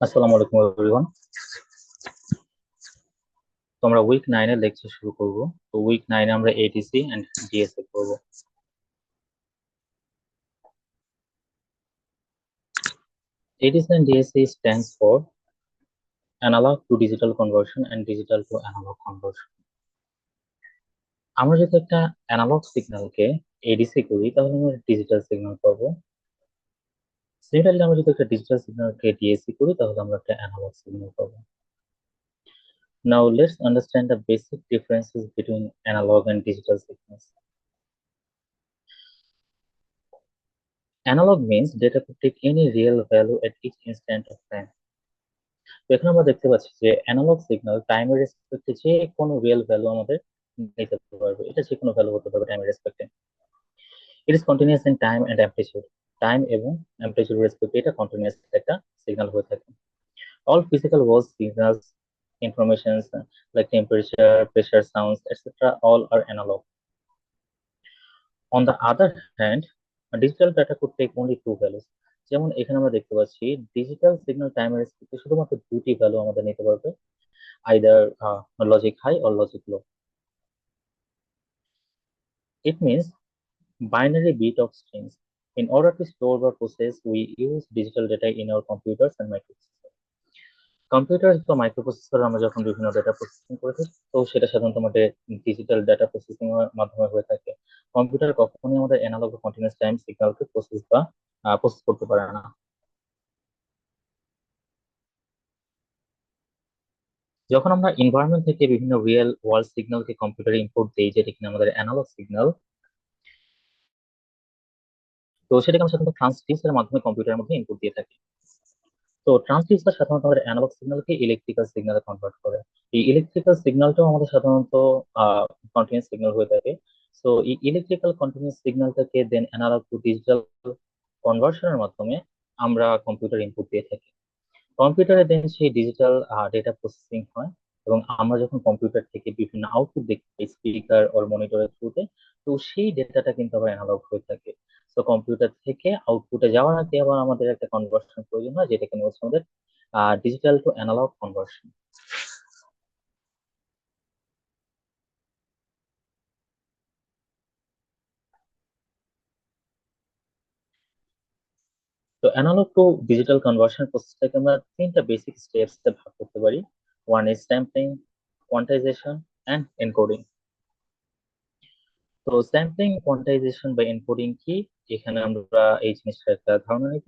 আসসালামু আলাইকুম এভরিওয়ান। তো আমরা উইক 9 এর লেকচার শুরু করব। তো উইক 9 আমরা এডিসি এন্ড ডিএসএ করব। ADC and DAC stands for analog to digital conversion and digital to analog conversion. আমরা যদি একটা অ্যানালগ সিগন্যালকে এডিসি করি তাহলে আমরা ডিজিটাল সিগন্যাল পাবো। সিমিলারলি আমরা যদি একটা ডিজিটাল সিগন্যালকে ডিএসি করি তাহলে আমরা একটা অ্যানালগ সিগন্যাল পাবো। Now let's understand the basic differences between analog and digital signals. Analog means data could take any real value at each instant of time. তো এখানে আমরা দেখতে পাচ্ছি যে অ্যানালগ সিগন্যাল টাইমের রেসপেক্টে যে কোনো রিয়েল ভ্যালু আমাদের নিতে পারবে, এটা যে কোনো ভ্যালু হতে পারবে টাইমের রেসপেক্টে। It is continuous in time and amplitude. Time এবং অ্যামপ্লিটিউড রেসপেক্টে এটা কন্টিনিউয়াস একটা সিগন্যাল হয়ে থাকে। All physical world signals, informations like temperature, pressure, sounds, etc., all are analog. On the other hand, a digital data could take only two values. যেমন এখানে আমরা দেখতে পাচ্ছি ডিজিটাল সিগন্যাল টাইমের রেসপেক্টে শুধুমাত্র দুটি ভ্যালু আমাদের নিতে পারবে, either logic high or logic low. It means binary bit of strings. In order to store or process, we use digital data in our computers and microprocessors. Computer বা microprocessor আমরা যখন বিভিন্ন ডেটা প্রসেসিং করে থাকি, তো সেটা সাধারণত আমাদের ডিজিটাল ডেটা প্রসেসিং এর মাধ্যমে হয়ে থাকে। কম্পিউটার কখনোই আমাদের অ্যানালগ বা কন্টিনিউয়াস টাইম সিগন্যালকে প্রসেস করতে পারে না। যখন আমরা এনভায়রনমেন্ট থেকে বিভিন্ন রিয়েল ওয়ার্ল্ড সিগন্যালকে কম্পিউটারে ইনপুট দেই, যেটা কিনা আমাদের অ্যানালগ সিগন্যাল, তো সেটাকে আমরা সাধারণত ট্রান্সডিউসারের মাধ্যমে কম্পিউটারের মধ্যে ইনপুট দিয়ে থাকি। তো ট্রান্সডিউসার সাধারণত আমাদের অ্যানালগ সিগন্যালকে ইলেকট্রিক্যাল সিগন্যালে কনভার্ট করে। এই ইলেকট্রিক্যাল সিগন্যালটাও আমাদের সাধারণত কন্টিনিউয়াস সিগন্যাল হয়ে থাকে। সো এই electrical continuous সিগন্যালটাকে then analogue to digital কনভার্সনের মাধ্যমে আমরা কম্পিউটার ইনপুট দিয়ে থাকি। কম্পিউটারে দেন সেই ডিজিটাল ডেটা প্রসেসিং হয়, এবং আমরা যখন কম্পিউটার থেকে বিভিন্ন আউটপুট দেখি স্পিকার ওর মনিটরের থ্রুতে, তো সেই ডেটাটা কিন্তু আবার অ্যানালগ হয়ে থাকে। তো কম্পিউটার থেকে আউটপুটে যাওয়ার আগে আবার আমাদের একটা কনভার্সন প্রয়োজন হয়, যেটা কিনা হচ্ছে আমাদের ডিজিটাল টু অ্যানালগ কনভার্সন। তো অ্যানালগ টু ডিজিটাল কনভার্সন প্রসেসটাকে আমরা তিনটা বেসিক স্টেপস এ ভাগ করতে পারি। One is sampling, quantization and encoding. তো স্যাম্পলিং, কোয়ান্টাইজেশন বা এনকোডিং কি, এখানে আমরা এই জিনিসটার একটা ধারণা নিব।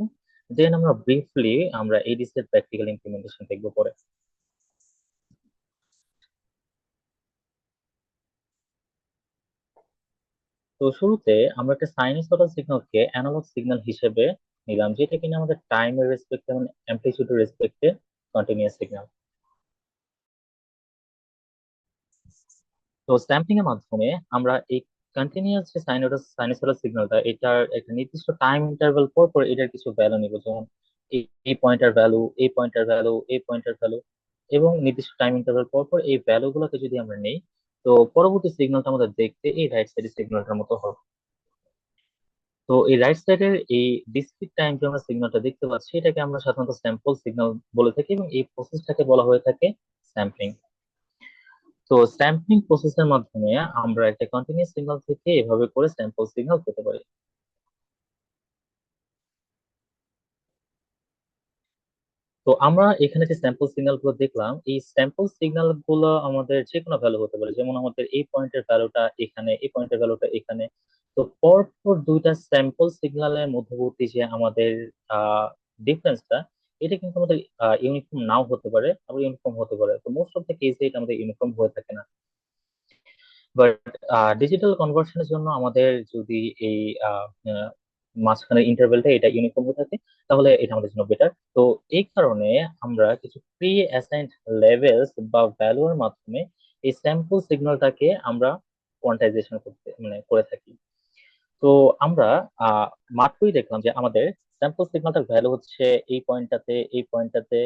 দেন আমরা ব্রিফলি আমরা এডিসি এর প্র্যাকটিক্যাল ইমপ্লিমেন্টেশন দেখবো পরে। তো শুরুতে আমরা একটা সাইনোসয়েডাল সিগন্যালকে অ্যানালগ সিগন্যাল হিসেবে নিলাম, যেটা কিনা আমাদের টাইমের রেসপেক্টে এবং অ্যামপ্লিটিউডের রেসপেক্টে কন্টিনিউয়াস সিগন্যাল। তো স্ট্যাম্পিং এর মাধ্যমে আমরা এই কন্টিনিউয়াস যে সাইনোসয়েডাল সিগন্যালটা, এটার একটা নির্দিষ্ট টাইম ইন্টারভ্যাল পর পর এটার কিছু ভ্যালু নিব, যেমন এই এই পয়েন্টার ভ্যালু, এই পয়েন্টার ভ্যালু, এই পয়েন্টার ভ্যালু, এবং নির্দিষ্ট টাইম ইন্টারভ্যাল পর পর এই ভ্যালু গুলোকে যদি আমরা নেই, তো পরবর্তী সিগন্যালটা আমাদের দেখতে এই রাইট সাইডের সিগন্যালটার মতো হবে। তো এই রাইট সাইডের এই ডিসক্রিট টাইম যে আমরা সিগন্যালটা দেখতে পাচ্ছি, এটাকে আমরা সাধারণত স্যাম্পল সিগন্যাল বলে থাকি, এবং এই প্রসেসটাকে বলা হয়ে থাকে স্যাম্পলিং। তো স্যাম্পলিং প্রসেসের মাধ্যমে আমরা একটা কন্টিনিউয়াস সিগন্যাল থেকে এভাবে করে স্যাম্পল সিগন্যাল পেতে পারি। তো আমরা এখানে যে স্যাম্পল সিগন্যাল গুলো দেখলাম, এই স্যাম্পল সিগন্যাল গুলো আমাদের যে কোনো ভ্যালু হতে পারে, যেমন আমাদের এই পয়েন্টের ভ্যালুটা এখানে, এই পয়েন্টের ভ্যালুটা এখানে। তো পরপর দুইটা স্যাম্পল সিগন্যালের মধ্যবর্তী যে আমাদের ডিফারেন্সটা, এটা কিন্তু আমাদের ইউনিফর্ম নাও হতে পারে, আবার ইউনিফর্ম হতে পারে। তো মোস্ট অফ দ্য কেসে এটা আমাদের ইউনিফর্ম হয়ে থাকে না। বাট ডিজিটাল কনভার্সনের জন্য আমাদের যদি এই আহ, আহ, মাঝখানের ইন্টারভেলটা এটা ইউনিফর্ম হয়ে থাকে, তাহলে এটা আমাদের জন্য বেটার। তো এই কারণে আমরা কিছু প্রি অ্যাসাইন্ড লেভেলস বা ভ্যালুর মাধ্যমে এই স্যাম্পল সিগন্যালটাকে আমরা কোয়ান্টাইজেশন করতে করে থাকি। তো আমরা মাত্রই দেখলাম যে আমাদের স্যাম্পল সিগন্যালটার ভ্যালু হচ্ছে এই পয়েন্টটাতে, এই পয়েন্টটাতে,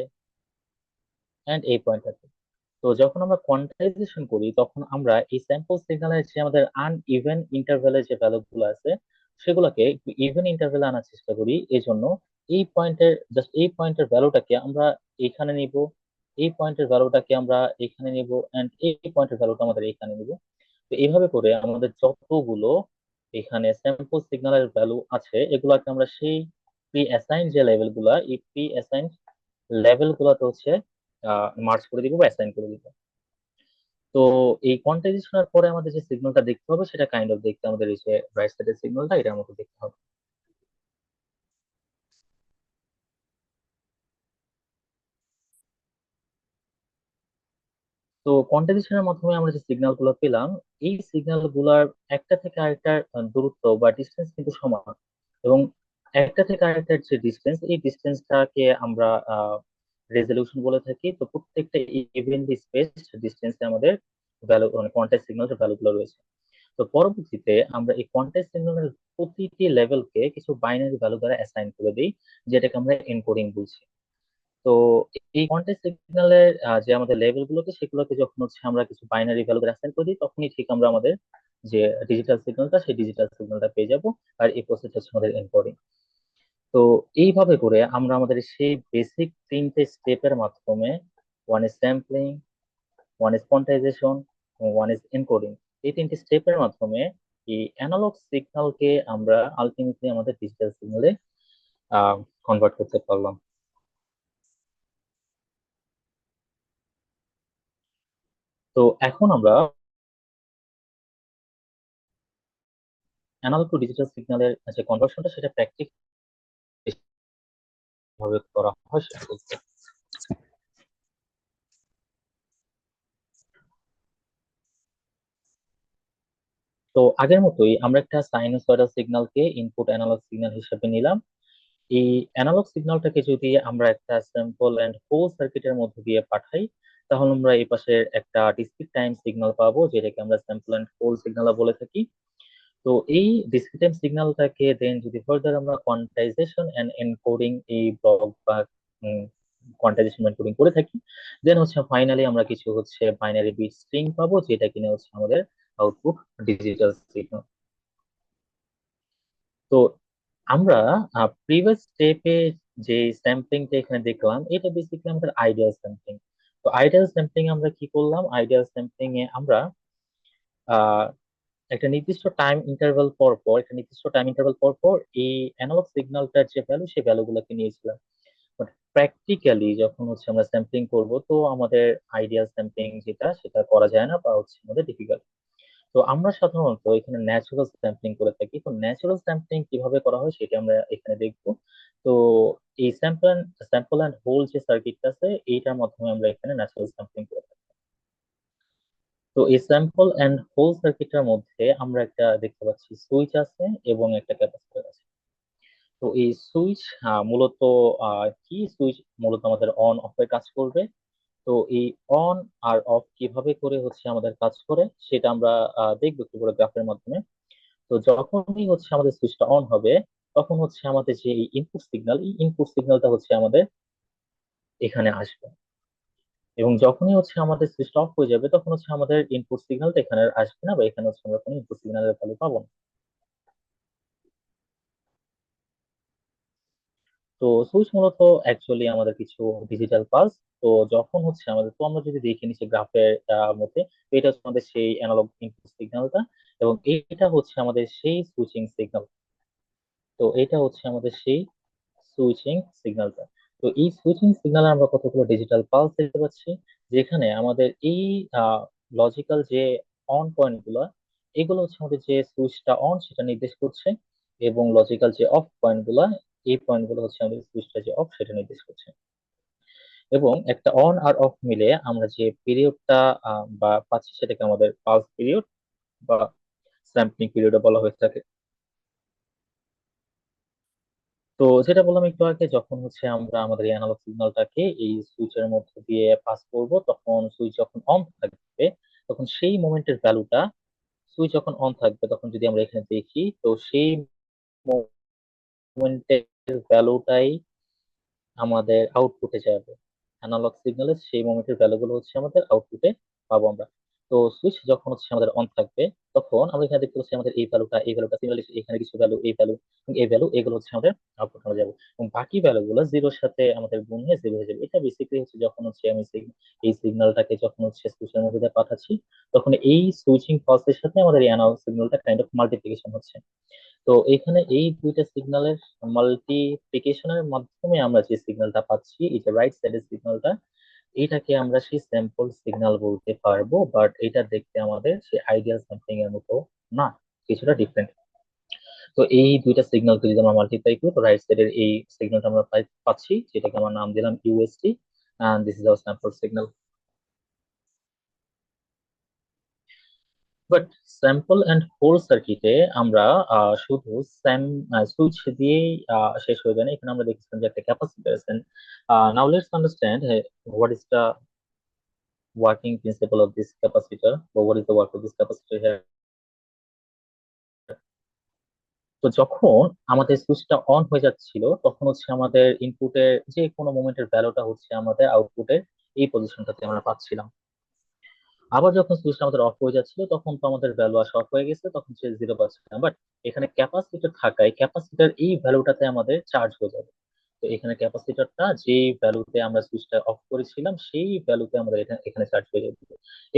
এন্ড এই পয়েন্টটাতে। তো যখন আমরা কোয়ান্টাইজেশন করি তখন আমরা এই স্যাম্পল সিগন্যালের যে আমাদের আনইভেন ইন্টারভ্যালের যে ভ্যালু গুলো আছে সেগুলোকে একটু ইভেন ইন্টারভ্যালে আনার চেষ্টা করি। এই জন্য এই পয়েন্টের ভ্যালুটাকে আমরা এখানে নিব, এই পয়েন্টের ভ্যালুটাকে আমরা এখানে নিব, এন্ড এই পয়েন্টের ভ্যালুটা আমাদের এখানে নিব। তো এইভাবে করে আমাদের যতগুলো এখানে স্যাম্পল সিগন্যালের ভ্যালু আছে এগুলাকে আমরা সেই প্রি অ্যাসাইন যে লেভেল গুলা, এই প্রি অ্যাসাইন লেভেল গুলাতে হচ্ছে মার্চ করে দিব বা অ্যাসাইন করে দিব। তো এই কোয়ান্টাইজেশনের পরে আমাদের যে সিগন্যালটা দেখতে হবে সেটা কাইন্ড অফ দেখতে আমাদের এই যে রাইট সাইডের সিগন্যালটা এটার মতো দেখতে হবে। তো কোয়ান্টাইজেশনের মাধ্যমে আমরা যে সিগন্যাল গুলো পেলাম, এই সিগন্যাল গুলার একটা থেকে আরেকটার দূরত্ব বা ডিস্টেন্স কিন্তু সমান। এবং একটা থেকে আরেকটার যে ডিস্টেন্স, এই ডিস্টেন্সটাকে আমরা রেজলিউশন বলে থাকি। তো প্রত্যেকটা ইভেনলি স্পেসড ডিস্টেন্সে আমাদের ভ্যালু কোয়ান্টাইজ সিগন্যালের ভ্যালু গুলো রয়েছে। তো পরবর্তীতে আমরা এই কন্টেক্সট সিগন্যালের প্রতিটি লেভেলকে কিছু বাইনারি ভ্যালু দ্বারা অ্যাসাইন করে দিই, যেটাকে আমরা এনকোডিং বলছি। তো এই কন্টেক্সট সিগন্যালের যে আমাদের লেভেল গুলোকে সেগুলোকে যখন হচ্ছে আমরা কিছু বাইনারি ভ্যালু দ্বারা অ্যাসাইন করে দিই তখনই ঠিক আমরা আমাদের যে ডিজিটাল সিগন্যালটা সেই ডিজিটাল সিগন্যালটা পেয়ে যাব। আর এই প্রসেস হচ্ছে আমাদের এনকোডিং। তো এইভাবে করে আমরা আমাদের সেই বেসিক তিনটে স্টেপের মাধ্যমে, one is sampling, one is quantisation, one is encoding, এই তিনটি স্টেপের মাধ্যমে এই অ্যানালগ সিগন্যালকে আমরা আলটিমেটলি আমাদের ডিজিটাল সিগন্যালে কনভার্ট করতে পারলাম। তো এখন আমরা অ্যানালগ টু ডিজিটাল সিগন্যালের যে কনভার্সনটা সেটা প্র্যাকটিক্যালি ভাবে করা হয় সেটা বলতে। তো আগের মতোই আমরা একটা সাইনোসয়েডাল সিগন্যালকে ইনপুট অ্যানালগ সিগন্যাল হিসেবে নিলাম। এই অ্যানালগ সিগন্যালটাকে যদি আমরা একটা স্যাম্পল এন্ড হোল সার্কিটের মধ্যে দিয়ে পাঠাই তাহলে আমরা এই পাশে একটা ডিসক্রিট টাইম সিগন্যাল পাবো, যেটাকে আমরা স্যাম্পল এন্ড হোল সিগন্যাল বলে থাকি। তো এই ডিসক্রিট টাইম সিগন্যালটাকে দেন যদি ফার্দার আমরা কোয়ান্টাইজেশন এন্ড এনকোডিং এই ব্লক বা কোয়ান্টাইজেশন এনকোডিং করে থাকি, দেন হচ্ছে ফাইনালি আমরা কিছু হচ্ছে বাইনারি বিট স্ট্রিং পাবো, যেটা কিনা হচ্ছে আমাদের আউটপুট ডিজিটাল সিগন্যাল। তো আমরা প্রিভিয়াস স্টেপে যে স্ট্যাম্পিংটা এখানে দেখলাম এটা বেসিক্যালি আমাদের আইডিয়াল স্ট্যাম্পিং। তো আইডিয়াল স্ট্যাম্পিং আমরা কি করলাম, আইডিয়াল স্ট্যাম্পিং এ আমরা আহ একটা নির্দিষ্ট টাইম ইন্টারভাল পর পর একটা নির্দিষ্ট টাইম ইন্টারভাল পর পর এই অ্যানালগ সিগন্যালটার যে ভ্যালু সেই ভ্যালু গুলোকে নিয়েছিলাম। বাট প্র্যাকটিক্যালি যখন হচ্ছে আমরা স্যাম্পলিং করব তো আমাদের আইডিয়াল স্যাম্পলিং যেটা সেটা করা যায় না বা হচ্ছে আমাদের ডিফিকাল্ট। তো আমরা সাধারণত এখানে ন্যাচারাল স্যাম্পলিং করে থাকি। তো ন্যাচারাল স্যাম্পলিং কিভাবে করা হয় সেটা আমরা এখানে দেখবো। তো এই স্যাম্পল অ্যান্ড হোল যে সার্কিটটা আছে এইটার মাধ্যমে আমরা এখানে ন্যাচারাল স্যাম্পলিং করে থাকি। তো এই স্যাম্পল অ্যান্ড হোল সার্কিটের মধ্যে আমরা একটা দেখতে পাচ্ছি সুইচ আছে এবং একটা ক্যাপাসিটর আছে। তো এই সুইচ মূলত কি সুইচ মূলত আমাদের অন অফ এর কাজ করবে। তো এই অন আর অফ কিভাবে করে হচ্ছে আমাদের কাজ করে সেটা আমরা দেখবো একটু করে গ্রাফের মাধ্যমে। তো যখনই হচ্ছে আমাদের সুইচটা অন হবে তখন হচ্ছে আমাদের যে ইনপুট সিগন্যাল, এই ইনপুট সিগন্যালটা হচ্ছে আমাদের এখানে আসবে। এবং যখনই হচ্ছে আমাদের সুইচটা অফ হয়ে যাবে তখন হচ্ছে আমাদের ইনপুট সিগন্যালটা এখানে আর আসবে না বা এখানে হচ্ছে আমরা কোনো ইনপুট সিগন্যালের ভ্যালু পাবো না। তো সুইচ মূলত অ্যাকচুয়ালি আমাদের কিছু ডিজিটাল পালস। তো যখন হচ্ছে আমাদের, তো আমরা যদি দেখে নিচ্ছি গ্রাফের মধ্যে, তো এটা হচ্ছে আমাদের সেই অ্যানালগ ইনপুট সিগন্যালটা এবং এইটা হচ্ছে আমাদের সেই সুইচিং সিগন্যাল। তো এটা হচ্ছে আমাদের সেই সুইচিং সিগন্যালটা। তো এই সুইচিং সিগন্যালে আমরা কতগুলো ডিজিটাল পালস দেখতে পাচ্ছি, যেখানে আমাদের এই লজিক্যাল যে অন পয়েন্ট গুলা এগুলো হচ্ছে আমাদের যে সুইচটা অন সেটা নির্দেশ করছে, এবং লজিক্যাল যে অফ পয়েন্ট গুলা এই পয়েন্ট গুলো হচ্ছে আমাদের সুইচটা যে অফ সেটা নির্দেশ করছে। এবং একটা অন আর অফ মিলে আমরা যে পিরিয়ডটা বা পাচ্ছি সেটাকে আমাদের পালস পিরিয়ড বা স্যাম্পলিং পিরিয়ড বলা হয়ে থাকে। তো যেটা বললাম একটু আগে, যখন হচ্ছে আমরা আমাদের অ্যানালগ সিগন্যালটাকে এই সুইচের মধ্যে দিয়ে পাস করব তখন সুইচ যখন অন থাকবে তখন সেই মোমেন্টের ভ্যালুটা, সুইচ যখন অন থাকবে তখন যদি আমরা এখানে দেখি, তো সেই মোমেন্টের ভ্যালুটাই আমাদের আউটপুটে যাবে। অ্যানালগ সিগন্যালের সেই মোমেন্টের ভ্যালুগুলো হচ্ছে আমাদের আউটপুটে পাবো আমরা। তো সুইচ যখন হচ্ছে আমাদের অন থাকবে, তখন আমরা এখানে দেখতে পাচ্ছি আমাদের এই ভ্যালুটা সিমিলারলি এখানে কিছু ভ্যালু, এই ভ্যালু এবং এই ভ্যালু, এগুলো হচ্ছে আমাদের আউটপুট আমরা যাবো, এবং বাকি ভ্যালুগুলো জিরোর সাথে আমাদের গুণ হয়ে জিরো হয়ে যাবে। এটা বেসিক্যালি হচ্ছে যখন হচ্ছে আমি এই সিগন্যালটাকে যখন হচ্ছে সুইচের মধ্যে দিয়ে পাঠাচ্ছি, তখন এই সুইচিং পালসের সাথে আমাদের এই অ্যানালগ সিগন্যালটা কাইন্ড অফ মাল্টিপ্লিকেশন হচ্ছে। তো এখানে এই দুইটা সিগন্যালের মাল্টিপ্লিকেশনের মাধ্যমে আমরা যে সিগন্যালটা পাচ্ছি, এই যে রাইট সাইডের সিগন্যালটা, এটাকে আমরা সেই স্যাম্পল সিগন্যাল বলতে পারবো। বাট এটা দেখতে আমাদের সেই আইডিয়াল স্যাম্পলিং এর মতো না, কিছুটা ডিফারেন্ট। তো এই দুইটা সিগন্যালকে যদি আমরা মাল্টিপ্লাই করি, তো রাইট সাইডের এই সিগন্যালটা আমরা পাচ্ছি, যেটাকে আমরা নাম দিলাম UST, and this is our sample signal. But sample and hold সার্কিটে আমরা শুধু সুইচ দিয়েই শেষ হয়ে যায় না। এখানে আমরা দেখছিলাম যে একটা ক্যাপাসিটর আছে। Now let's understand what is the working principle of this capacitor, বা what is the work of this capacitor here. তো যখন আমাদের সুইচটা অন হয়ে যাচ্ছিল, তখন হচ্ছে আমাদের ইনপুটের যে কোনো মোমেন্টের ভ্যালুটা হচ্ছে আমাদের আউটপুটের এই পজিশনটাতে আমরা পাচ্ছিলাম। আবার যখন সুইচটা আমাদের অফ হয়ে যাচ্ছিল, তখন তো আমাদের ভ্যালু আসা অফ হয়ে গেছে, তখন সে জিরো পাচ্ছিলাম। বাট এখানে ক্যাপাসিটর থাকায় ক্যাপাসিটর এই ভ্যালুটাতে আমাদের চার্জ হয়ে যাবে। তো এখানে ক্যাপাসিটরটা যেই ভ্যালুতে আমরা সুইচটা অফ করেছিলাম, সেই ভ্যালুতে আমাদের এখানে চার্জ হয়ে যাবে।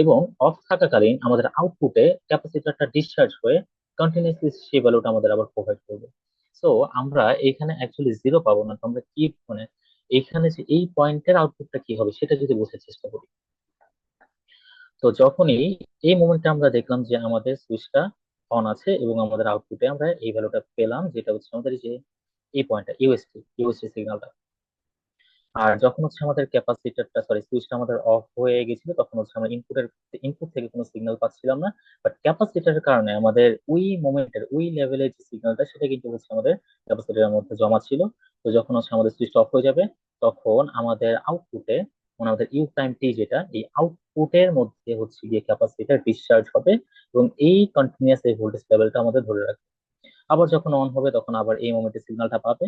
এবং অফ থাকাকালীন আমাদের আউটপুটে ক্যাপাসিটরটা ডিসচার্জ হয়ে কন্টিনিউসলি সেই ভ্যালুটা আমাদের আবার প্রোভাইড করবে। সো আমরা এখানে অ্যাকচুয়ালি জিরো পাবো না। তো আমরা কি মানে এখানে যে এই পয়েন্টের আউটপুটটা কি হবে সেটা যদি বোঝার চেষ্টা করি, তো যখনই এই মোমেন্টে আমরা দেখলাম যে আমাদের সুইচটা অন আছে এবং আমাদের আউটপুটে আমরা এই ভ্যালুটা পেলাম, যেটা হচ্ছে আমাদের এই যে এই পয়েন্টটা ইউএসটি সিগন্যালটা। আর যখন হচ্ছে আমাদের ক্যাপাসিটরটা, সরি, সুইচটা আমাদের অফ হয়ে গেছিল, তখন হচ্ছে আমরা ইনপুট থেকে কোনো সিগন্যাল পাচ্ছিলাম না। বাট ক্যাপাসিটরের কারণে আমাদের ওই মোমেন্টের ওই লেভেলের যে সিগন্যালটা, সেটা কিন্তু হচ্ছে আমাদের ক্যাপাসিটরের মধ্যে জমা ছিল। তো যখন হচ্ছে আমাদের সুইচটা অফ হয়ে যাবে, তখন আমাদের আউটপুটে, মানে আমাদের ইউ টাইম টি, যেটা এই আউটপুটের মধ্যে হচ্ছে গিয়ে ক্যাপাসিটর ডিসচার্জ হবে এবং এই কন্টিনিউয়াস এই ভোল্টেজ লেভেলটা আমাদের ধরে রাখবে। আবার যখন অন হবে তখন আবার এই মোমেন্টে সিগন্যালটা পাবে।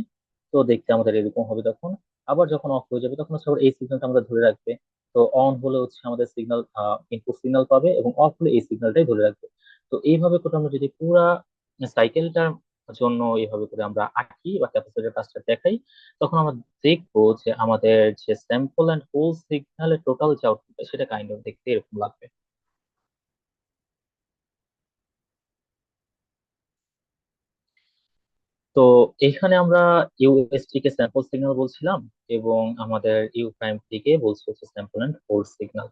তো দেখতে আমাদের এরকম হবে তখন। আবার যখন অফ হয়ে যাবে তখন হচ্ছে আবার এই সিগন্যালটা আমরা ধরে রাখবে। তো অন হলে হচ্ছে আমাদের সিগন্যাল, ইনপুট সিগন্যাল পাবে, এবং অফ হলে এই সিগন্যালটাই ধরে রাখবে। তো এইভাবে করে আমরা যদি পুরা সাইকেলটার জন্য এইভাবে করে আমরা আঁকি বা ক্যাপাসিটরের কাজটা দেখাই, তখন আমরা দেখবো যে আমাদের যে স্যাম্পল এন্ড হোল সিগন্যালের টোটাল যে আউটপুট, সেটা কাইন্ড অফ দেখতে এরকম লাগবে। তো এখানে আমরা ইউএসটি কে স্যাম্পল সিগন্যাল বলছিলাম, এবং আমাদের ইউ প্রাইম টি কে বলছি হচ্ছে স্যাম্পল এন্ড হোল্ড সিগন্যাল।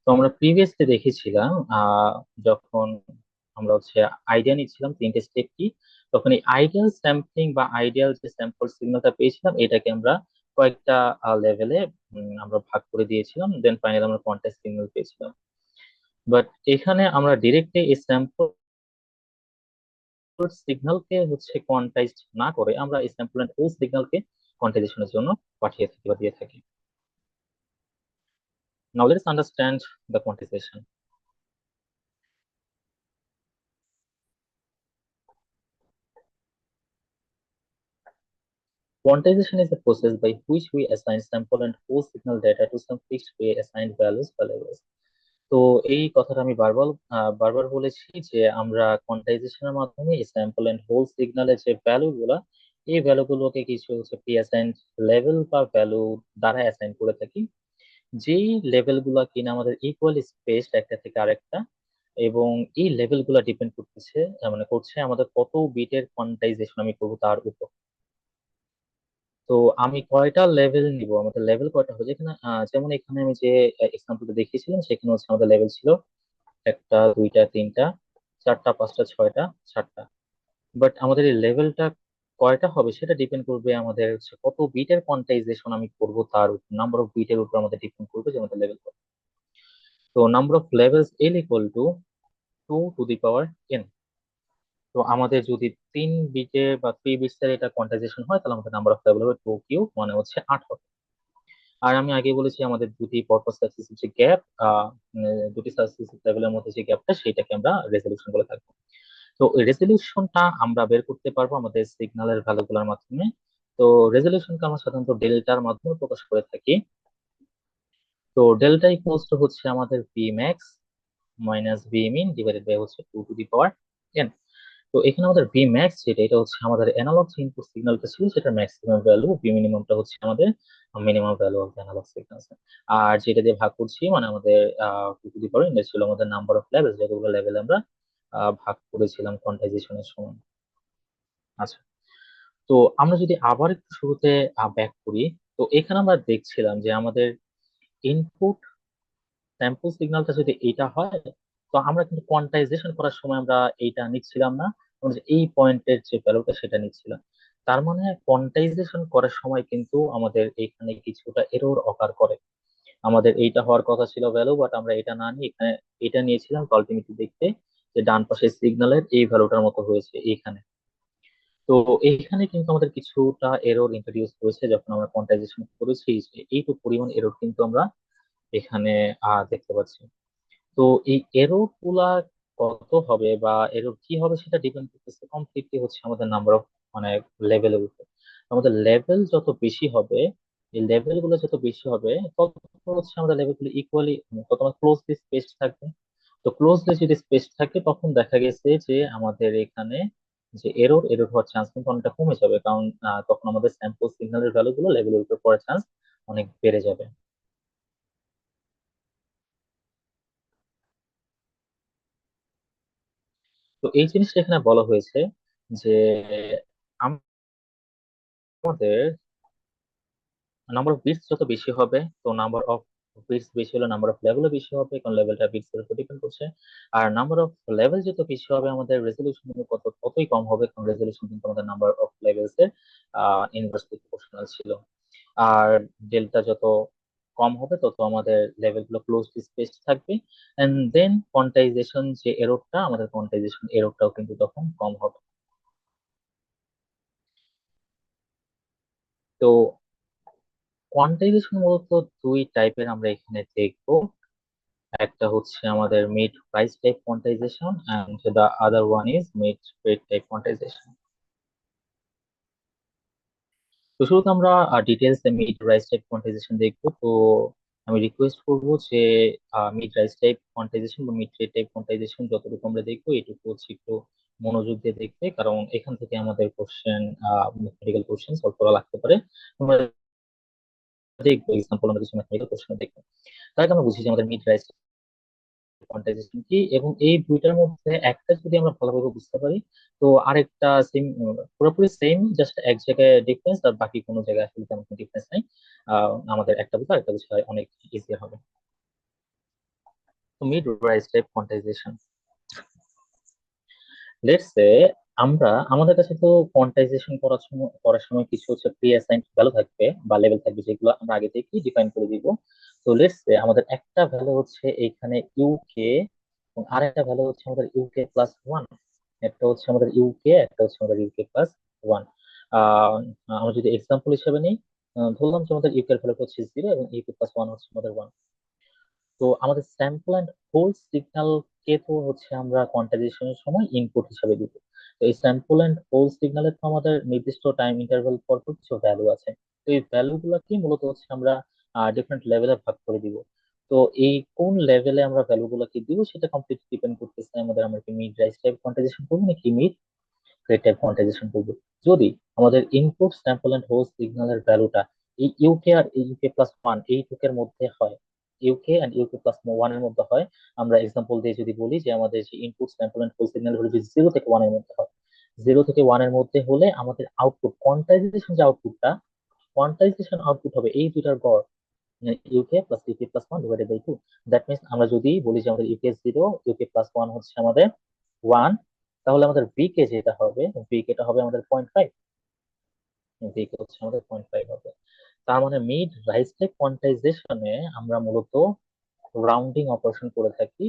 তো আমরা প্রিভিয়াসলি দেখেছিলাম, যখন আমরা হচ্ছে আইডিয়া নিচ্ছিলাম তিনটে স্টেপ কি, তখন এই আইডিয়াল স্যাম্পলিং বা আইডিয়াল যে স্যাম্পল সিগন্যালটা পেয়েছিলাম, এটাকে আমরা কয়েকটা লেভেলে আমরা ভাগ করে দিয়েছিলাম, দেন ফাইনালি আমরা কোয়ান্টাইজ সিগন্যাল পেয়েছিলাম। বাট এখানে আমরা ডিরেক্টলি এই স্যাম্পল সিগন্যালকে হচ্ছে কোয়ান্টাইজড না করে আমরা এই স্যাম্পল এন্ড হোল সিগন্যালকে কোয়ান্টাইজেশনের জন্য পাঠিয়ে থাকি বা দিয়ে থাকি। নাও let's understand the quantisation. Quantization is the process by which we assign sample and whole signal data to some fixed pre-assigned values বা labels. তো এই কথাটা আমি বারবার বলেছি যে আমরা কোয়ান্টাইজেশনের মাধ্যমে স্যাম্পল এন্ড হোল সিগন্যালের যে ভ্যালু গুলা, এই ভ্যালু গুলোকে কিছু হচ্ছে প্রি অ্যাসাইন্ড লেভেল বা ভ্যালু দ্বারা অ্যাসাইন করে থাকি, যেই লেভেল গুলা কিনা আমাদের ইকুয়ালি স্পেসড একটা থেকে আরেকটা, এবং এই লেভেল গুলা ডিপেন্ড করতেছে, মানে করছে আমাদের কত বিটের কোয়ান্টাইজেশন আমি করবো তার উপর। তো আমি কয়টা লেভেল নিব, আমাদের লেভেল কয়টা হবে, যেখানে যেমন এখানে আমি যে এক্সাম্পলটা দেখিয়েছিলাম, সেখানে হচ্ছে আমাদের লেভেল ছিল একটা, দুইটা, তিনটা, চারটা, পাঁচটা, ছয়টা, সাতটা। বাট আমাদের এই লেভেলটা কয়টা হবে সেটা ডিপেন্ড করবে আমাদের হচ্ছে কত বিটের কোয়ান্টাইজেশন আমি করব তার উপর, নাম্বার অফ বিটের উপর আমাদের ডিপেন্ড করবে যে আমাদের লেভেল কত। তো number of levels L equal to 2 to the power n। তো আমাদের যদি 3 বিটের বা 3 বিটস এর এটা কোয়ান্টাইজেশন হয়, তাহলে আমাদের নাম্বার অফ লেভেল হবে 2 কিউব, মানে হচ্ছে 8 হবে। আর আমি আগে বলেছি আমাদের দুটি পরপর সাকসেসিভ যে গ্যাপ, দুটি সাকসেসিভ লেভেলের মধ্যে যে গ্যাপটা সেটাকে আমরা রেজলিউশন বলে থাকবো। তো ওই রেজলিউশনটা আমরা বের করতে পারবো আমাদের সিগন্যালের ভ্যালুগুলোর মাধ্যমে। তো রেজলিউশনকে আমরা সাধারণত ডেল্টার মাধ্যমে প্রকাশ করে থাকি। তো ডেল্টা ইকুয়ালস টু হচ্ছে আমাদের V max minus V min divided by হচ্ছে 2 টু দি পাওয়ার n। তো এখানে আমাদের ভি ম্যাক্স যেটা, এটা হচ্ছে আমাদের অ্যানালগ যে ইনপুট সিগন্যালটা ছিল সেটার ম্যাক্সিমাম ভ্যালু, ভি মিনিমামটা হচ্ছে আমাদের minimum value of analog signal. আর যেটা দিয়ে ভাগ করছি মানে আমাদের 2 টু দি পাওয়ার n ছিল আমাদের নাম্বার অফ লেভেল, যতগুলো লেভেল আমরা ভাগ করেছিলাম কোয়ান্টাইজেশনের সময়। আচ্ছা, তো আমরা যদি আবার একটু শুরুতে ব্যাক করি, তো এখানে আমরা দেখছিলাম যে আমাদের ইনপুট স্যাম্পল সিগন্যালটা যদি এইটা হয়, তো আমরা কিন্তু কোয়ান্টাইজেশন করার সময় আমরা এইটা নিচ্ছিলাম না, আমরা যে এই পয়েন্টের যে ভ্যালুটা সেটা নিচ্ছিলাম। তার মানে কোয়ান্টাইজেশন করার সময় কিন্তু আমাদের এখানে কিছুটা এরর অকার করে। আমাদের এইটা হওয়ার কথা ছিল ভ্যালু, বাট আমরা এটা না নিয়ে এখানে এটা নিয়েছিলাম আলটিমেটলি দেখতে যে ডান পাশের সিগন্যালের এই ভ্যালুটার মতো হয়েছে এখানে। তো এইখানে কিন্তু আমাদের কিছুটা এরর ইন্ট্রোডিউস হয়েছে যখন আমরা কোয়ান্টাইজেশন করেছি, যে এইটুকু পরিমাণ এরর কিন্তু আমরা এখানে দেখতে পাচ্ছি। তো এই এরর গুলা কত হবে বা এরর কি হবে সেটা ডিপেন্ড করতেছে কমপ্লিটলি হচ্ছে আমাদের নাম্বার অফ মানে লেভেলের উপর। আমাদের লেভেল যত বেশি হবে, এই লেভেল গুলো যত বেশি হবে তত হচ্ছে আমাদের লেভেল গুলো ইকুয়ালি তত ক্লোজলি স্পেসড থাকবে। তো ক্লোজলি যদি স্পেস থাকে তখন দেখা গেছে যে আমাদের এখানে যে এরর এরর হওয়ার চান্স কিন্তু অনেকটা কমে যাবে, কারণ তখন আমাদের স্যাম্পল সিগন্যালের ভ্যালু গুলো লেভেলের উপর পড়ার চান্স অনেক বেড়ে যাবে। তো এই জিনিসটা এখানে বলা হয়েছে যে আমাদের নাম্বার অফ বিটস যত বেশি হবে, তো নাম্বার অফ বিটস বেশি হলে নাম্বার অফ লেভেলও বেশি হবে, কারণ লেভেলটা বিটস এর উপর ডিপেন্ড করছে। আর নাম্বার অফ লেভেল যত বেশি হবে আমাদের রেজলিউশন কিন্তু ততই কম হবে, কারণ রেজলিউশন কিন্তু আমাদের নাম্বার অফ লেভেলস এর ইনভার্সলি প্রপোর্শনাল ছিল। আর ডেল্টা যত কম হবে তত আমাদের লেভেল গুলো ক্লোজলি স্পেসড থাকবে। এন্ড দেন কোয়ান্টাইজেশন যে এররটা, আমাদের কোয়ান্টাইজেশন এররটাও কিন্তু তখন কম হবে। তো কোয়ান্টাইজেশন মূলত দুই টাইপের আমরা এখানে দেখবো। একটা হচ্ছে আমাদের mid rise type quantization and the other one is mid tread type quantization. তো শুরুতে আমরা details mid rise type quantization দেখবো। তো আমি রিকোয়েস্ট করবো যে মিড রাইস টাইপ কোয়ান্টাইজেশন বা মিড রেট টাইপ কোয়ান্টাইজেশন যতটুকু আমরা দেখবো এটুকু হচ্ছে একটু মনোযোগ দিয়ে দেখবে, কারণ এখান থেকে আমাদের কোশ্চেন ম্যাথমেটিক্যাল কোশ্চেন সলভ করা লাগতে পারে। আমরা দেখবো এক্সাম্পল, আমরা কিছু ম্যাথমেটিক্যাল কোশ্চেন দেখবো। তার আগে আমরা বুঝি যে আমাদের মিড রাইস কোয়ান্টাইজেশন কি, এবং এই দুইটার মধ্যে একটা যদি আমরা ভালোভাবে বুঝতে পারি তো আরেকটা সেম, পুরোপুরি সেম, জাস্ট এক জায়গায় ডিফারেন্স আর বাকি কোনো জায়গায় আসলে তেমন কোনো ডিফারেন্স নাই। আমাদের একটা বুঝা আরেকটা বুঝা অনেক ইজি হবে। তো mid rise type quantisation, let's say আমরা আমাদের কাছে তো কোয়ান্টাইজেশন করার সময় কিছু হচ্ছে প্রি অ্যাসাইন্ড ভ্যালু থাকবে বা লেভেল থাকবে, যেগুলো আমরা আগে থেকেই ডিফাইন করে দিব। তো লেটস সে আমাদের একটা ভ্যালু হচ্ছে এইখানে ইউকে, এবং আরেকটা ভ্যালু হচ্ছে আমাদের ইউকে+1। একটা হচ্ছে আমাদের ইউকে, একটা হচ্ছে আমাদের ইউকে+1। আহ আমরা যদি এক্সাম্পল হিসেবে নিই, ধরলাম যে আমাদের ইউকে এর ভ্যালু হচ্ছে 0 এবং ইউকে+1 হচ্ছে আমাদের 1। তো আমাদের স্যাম্পল অ্যান্ড হোল্ড সিগন্যাল কে তো হচ্ছে আমরা কোয়ান্টাইজেশনের সময় ইনপুট হিসাবে দিব। তো এই স্যাম্পল অ্যান্ড হোল্ড সিগন্যালের তো আমাদের নির্দিষ্ট টাইম ইন্টারভ্যাল পর পর কিছু ভ্যালু আছে। তো এই ভ্যালু গুলাকে মূলত হচ্ছে আমরা ডিফারেন্ট লেভেলে ভাগ করে দিব। তো এই কোন লেভেলে আমরা ভ্যালু গুলাকে দিব সেটা কমপ্লিট ডিপেন্ড করতেছে আমাদের আমরা কি মিড রাইজ টাইপ কোয়ান্টাইজেশন করবো নাকি মিড রেট টাইপ কোয়ান্টাইজেশন করবো। যদি আমাদের ইনপুট স্যাম্পল অ্যান্ড হোল্ড সিগন্যালের ভ্যালুটা এই ইউকে আর ইউকে+1 এই টুকের মধ্যে হয়, ইউকে এন্ড ইউকে+1 এর মধ্যে হয়, আমরা এক্সাম্পল দিয়ে যদি বলি যে আমাদের যে input sample and hold signal হলো যদি 0 থেকে 1 এর মধ্যে হয়, 0 থেকে 1 এর মধ্যে হলে আমাদের আউটপুট কোয়ান্টাইজেশন যে আউটপুটটা, কোয়ান্টাইজেশন আউটপুট হবে এই দুইটার গড়, ইউকে+ইউকে+1 ডিভাইডেড বাই 2। দ্যাট মিনস আমরা যদি বলি যে আমাদের ইউকে 0, ইউকে+1 হচ্ছে আমাদের 1, তাহলে আমাদের ভিকে যেটা হবে, ভিকেটা হবে আমাদের 0.5, ভিকে হচ্ছে আমাদের 0.5 হবে। তার মানে মিড রাইজ টাইপ কোয়ান্টাইজেশনে আমরা মূলত রাউন্ডিং অপারেশন করে থাকি,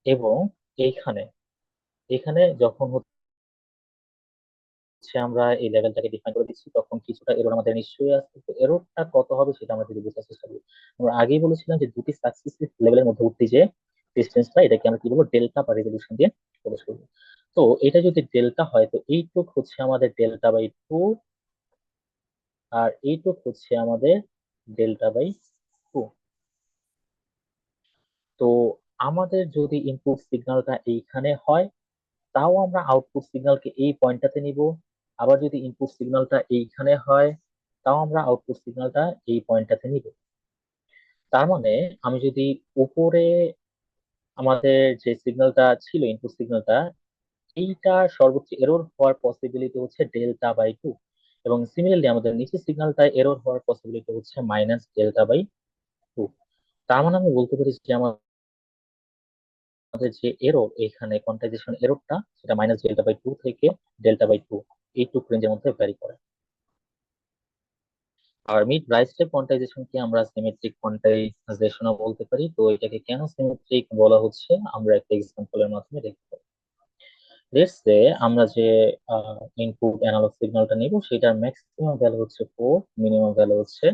এবং এইখানে এখানে যখন আমরা এই লেভেলটাকে ডিফাইন করে দিচ্ছি, তখন কিছুটা এরর আমাদের নিশ্চয়ই আসছে। তো এররটা কত হবে সেটা আমরা যদি বোঝার চেষ্টা করি, আমরা আগেই বলেছিলাম যে দুটি সাকসেসিভ লেভেলের মধ্যে উঠতে যে ডিস্টেন্সটা, এটাকে আমরা কি বলবো, ডেল্টা বা রেজলিউশন দিয়ে প্রকাশ করবো। তো এটা যদি ডেল্টা হয়, তো এইটুক হচ্ছে আমাদের ডেল্টা/2, আর এইটুক হচ্ছে আমাদের ডেল্টা/2। তো আমাদের যদি ইনপুট সিগন্যালটা এইখানে হয়, তাও আমরা আউটপুট সিগন্যালকে এই পয়েন্টটাতে নিব। আবার যদি ইনপুট সিগন্যালটা এইখানে হয়, তাও আমরা আউটপুট সিগন্যালটা এই পয়েন্টটাতে নিব। তার মানে আমি যদি উপরে আমাদের যে সিগন্যালটা ছিল, ইনপুট সিগন্যালটা, এইটা সর্বোচ্চ এরর হওয়ার পসিবিলিটি হচ্ছে ডেল্টা/2, এবং সিমিলারলি আমাদের নিচের সিগন্যালটা এরর হওয়ার পসিবিলিটি হচ্ছে -ডেল্টা/2। তার মানে আমি বলতে পারি যে আমাদের যে এরর এখানে, কোয়ান্টাইজেশন এররটা, সেটা -ডেল্টা/2 থেকে ডেল্টা/2, এই টুক রেঞ্জের মধ্যে ভ্যারি করে। আর মিড রাইট স্টেপ কোয়ান্টাইজেশনকে আমরা সিমেট্রিক কোয়ান্টাইজেশনও বলতে পারি। তো এটাকে কেন সিমেট্রিক বলা হচ্ছে আমরা একটা এক্সাম্পলের মাধ্যমে দেখতে পারি। লেটস সে আমরা যে ইনপুট অ্যানালগ সিগন্যালটা নিব, সেটার ম্যাক্সিমাম ভ্যালু হচ্ছে 4, মিনিমাম ভ্যালু হচ্ছে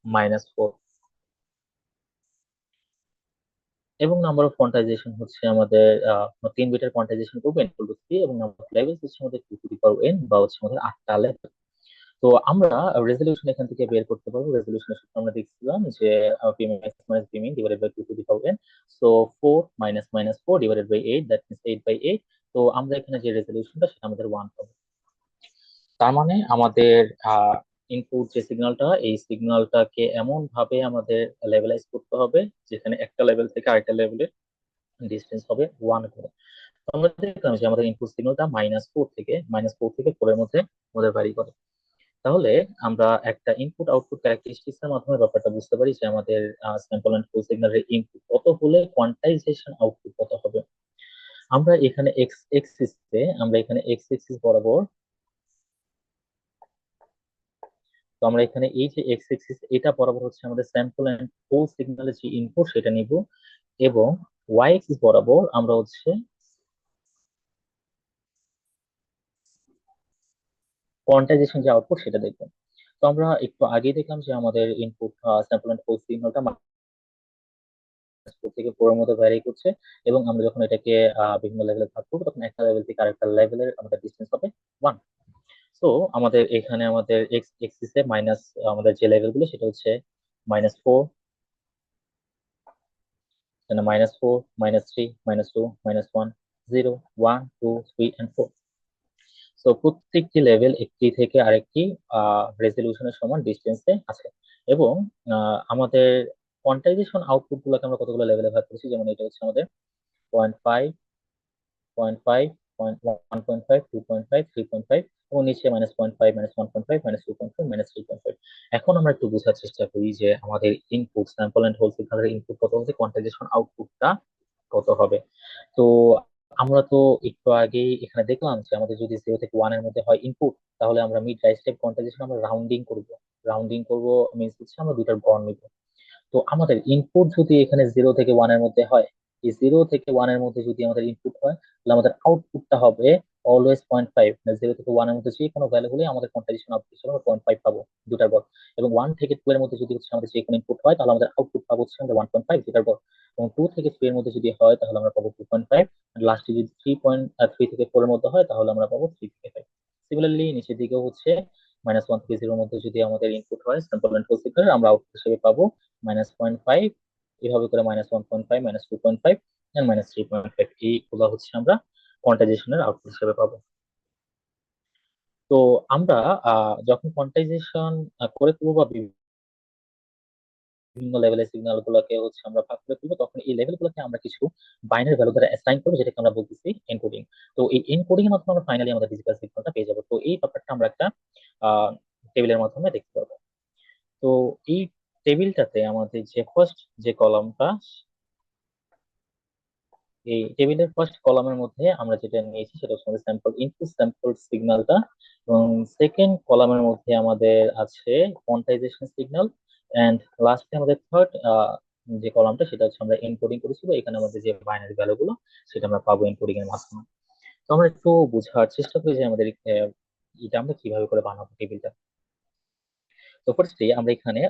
-4, এবং নাম্বার অফ কোয়ান্টাইজেশন হচ্ছে আমাদের 3 বিটের কোয়ান্টাইজেশন করবো n/3, এবং নাম্বার অফ লেভেলস হচ্ছে আমাদের 2n, বা হচ্ছে আমাদের 8টা লেভেল। তো আমরা রেজলিউশন এখান থেকে বের করতে পারবো। রেজলিউশনের সূত্র আমরা দেখছিলাম যে pmax minus pmin divided by 2n, so 4 minus minus 4 divided by 8, that means 8/8। তো আমরা এখানে যে রেজলিউশনটা, সেটা আমাদের 1 পাবো। তার মানে আমাদের ইনপুট যে সিগন্যালটা, এই সিগন্যালটাকে এমন ভাবে আমাদের লেভেলাইজ করতে হবে যেখানে একটা লেভেল থেকে আরেকটা লেভেলের ডিস্টেন্স হবে 1 করে। তো আমরা দেখলাম যে আমাদের ইনপুট সিগন্যালটা -4 থেকে 4 এর মধ্যে আমাদের ভ্যারি করে। তাহলে আমরা একটা ইনপুট আউটপুট ক্যারেক্টারিস্টিক্স এর মাধ্যমে ব্যাপারটা বুঝতে পারি যে আমাদের স্যাম্পল এন্ড হোল্ড সিগন্যালের ইনপুট কত হলে কোয়ান্টাইজেশন আউটপুট কত হবে। আমরা এখানে এক্স এক্সিস বরাবর, তো আমরা এখানে এই যে এক্স এক্সিস, এটা বরাবর হচ্ছে আমাদের স্যাম্পল এন্ড হোল্ড সিগন্যালের যে ইনপুট সেটা নিব, এবং ওয়াই এক্সিস বরাবর আমরা হচ্ছে কোয়ান্টাইজেশন যে আউটপুট সেটা দেখবো। তো আমরা একটু আগেই দেখলাম যে আমাদের ইনপুট স্যাম্পল এন্ড হোল্ড সিগন্যালটা -4 থেকে 4 এর মধ্যে ভ্যারি করছে, এবং আমরা যখন এটাকে বিভিন্ন লেভেলে ভাগ করবো, তখন একটা লেভেল থেকে আরেকটা লেভেলের আমাদের ডিস্টেন্স হবে 1। সো আমাদের এখানে আমাদের এক্স এক্সিসে মাইনাস, আমাদের যে লেভেল গুলো সেটা হচ্ছে -4, -4, -3, -2, -1, 0, 1, 2, 3 and 4। সো প্রত্যেকটি লেভেল একটি থেকে আরেকটি রেজলিউশনের সমান ডিস্টেন্সে আছে। এবং আমাদের কোয়ান্টাইজেশন আউটপুট গুলোকে আমরা কতগুলো লেভেলে ভাগ করেছি, যেমন এটা হচ্ছে আমাদের 0.5, 0.5, 1.5, 2.5, 3.5, এবং নিচে -0.5, -1.5, -2.5, -3.5। এখন আমরা একটু বোঝার চেষ্টা করি যে আমাদের ইনপুট স্যাম্পল এন্ড হোল সিগন্যালের ইনপুট কত হবে, কোয়ান্টাইজেশন আউটপুটটা কত হবে। তো আমরা তো একটু আগেই এখানে দেখলাম যে আমাদের যদি 0 থেকে 1 এর মধ্যে হয় ইনপুট, তাহলে আমরা মিড রাইট স্টেপ কোয়ান্টাইজেশন আমরা রাউন্ডিং করব। রাউন্ডিং করব মিন্স হচ্ছে আমরা দুইটার গড় নিব। তো আমাদের ইনপুট যদি এখানে 0 থেকে 1 এর মধ্যে হয়, এই 0 থেকে 1 এর মধ্যে যদি আমাদের ইনপুট হয়, তাহলে আমাদের আউটপুটটা হবে অলওয়েজ 0.5। মানে 0 থেকে 1 এর মধ্যে যে কোনো ভ্যালু হলে আমাদের কোয়ান্টাইজেশন আউটপুট হিসেবে আমরা 0.5 পাবো, দুটার গড়। এবং 1 থেকে 2 এর মধ্যে যদি হচ্ছে আমাদের যে কোনো ইনপুট হয়, তাহলে আমাদের আউটপুট পাবো হচ্ছে আমরা 1.5, দুটার গড়। এবং 2 থেকে 3 এর মধ্যে যদি হয়, তাহলে আমরা পাবো 2.5। লাস্টে যদি 3 থেকে 4 এর মধ্যে হয়, তাহলে আমরা পাবো 3 থেকে 5। সিমিলারলি নিচের দিকেও হচ্ছে -1 থেকে 0 এর মধ্যে যদি আমাদের ইনপুট হয় স্যাম্পল এন্ড হোল্ড সিগন্যাল, আমরা আউটপুট হিসেবে পাবো -0.5, এভাবে করে -1.5, -2.5 এন্ড -3.5, এইগুলো হচ্ছে আমরা কোয়ান্টাইজেশনের আউটপুট হিসেবে পাবো। তো আমরা যখন কোয়ান্টাইজেশন করে ফেলবো, বা বিভিন্ন লেভেলের সিগন্যাল গুলোকে হচ্ছে আমরা ভাগ করে ফেলবো, তখন এই লেভেল গুলোকে আমরা কিছু বাইনারি ভ্যালু দ্বারা অ্যাসাইন করবো, যেটাকে আমরা বলতেছি এনকোডিং। তো এই এনকোডিং এর মাধ্যমে আমরা ফাইনালি আমাদের ডিজিটাল সিগন্যালটা পেয়ে যাবো। তো এই ব্যাপারটা আমরা একটা টেবিলের মাধ্যমে দেখতে পারবো। তো এই টেবিলটাতে আমাদের যে ফার্স্ট যে কলামটা, এই টেবিলের ফার্স্ট কলামের মধ্যে আমরা যেটা নিয়েছি সেটা হচ্ছে আমাদের স্যাম্পল ইনপুট স্যাম্পল সিগন্যালটা, এবং সেকেন্ড কলামের মধ্যে আমাদের আছে কোয়ান্টাইজেশন সিগন্যাল, এন্ড লাস্টে আমাদের থার্ড যে কলামটা, সেটা হচ্ছে আমরা এনকোডিং করেছি, বা এখানে আমাদের যে বাইনারি ভ্যালু গুলো সেটা আমরা পাবো এনকোডিং এর মাধ্যমে। তো আমরা একটু বোঝার চেষ্টা করি যে আমাদের এটা আমরা কিভাবে করে বানাবো টেবিলটা। তো ফার্স্টে আমরা এখানে